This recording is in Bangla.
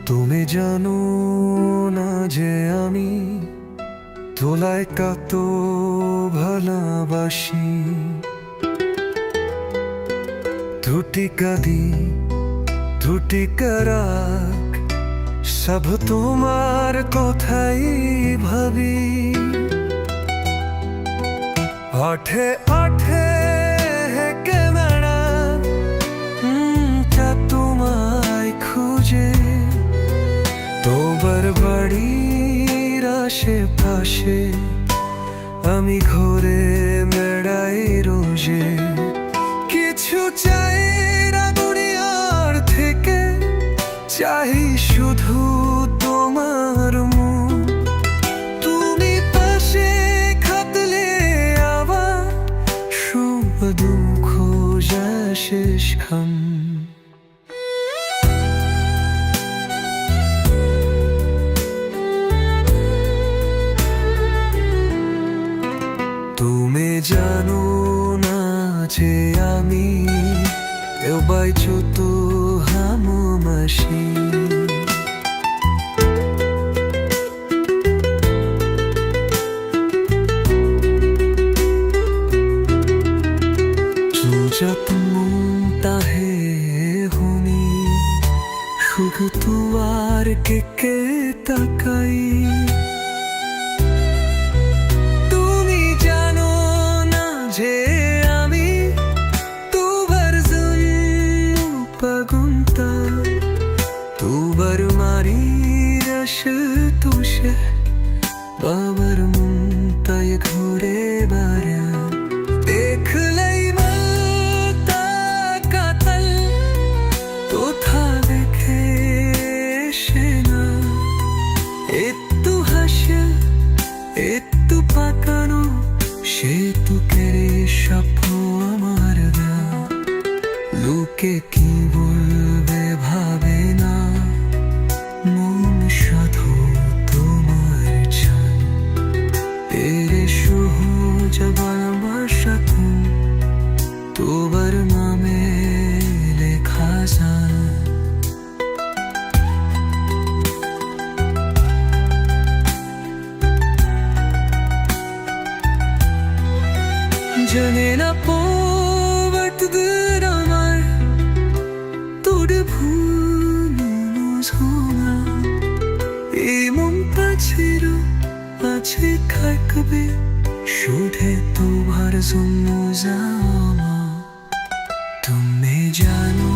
তুমি জানো না যে আমি তোমায় কত ভালোবাসি। ত্রুটি কাঁদি ত্রুটি কারাক সব তোমার কথাই ভাবি। আঠে আঠে হেকে বেড়া তোমায় খুঁজে, তোমার বাড়ির আশেপাশে আমি ঘুরে বেড়াই রোজে। কিছু চাই না দুনিয়ার থেকে, চাই শুধু তোমার মুখ। তুমি পাশে থাকলে আবার সুখ দুঃখ যায় শেষ খাম। তুমি জানো না যে আমি কেউ বাইছো তো হামমাসি। জপ মুন্তাহে হুনি শুধু তোমার কে তাকাই। তুমি জানো না যে আমি তোমার জন্য পাগলতা, তোমার মারি রস তুষে বাবার মুন্তায় ঘুরে বারা। দেখলেই মাতা কাতাল কোথা দেখে সে না, একটু হাসে একটু পাকানো সে তু কেড়ে স্বপ্ন আমার গা। লোকে কি বলবে ভাবে না, মন সাধু তোমার চান। তেরে সহজ ভালোবাসা তোমার নামে লেখা যায়। জানে না পথদের আমার তোর ভুল ঝোনা। এই মনটা ছিল আছে থাকবে শুধু তোমার জন্য জানা। তুমি জানো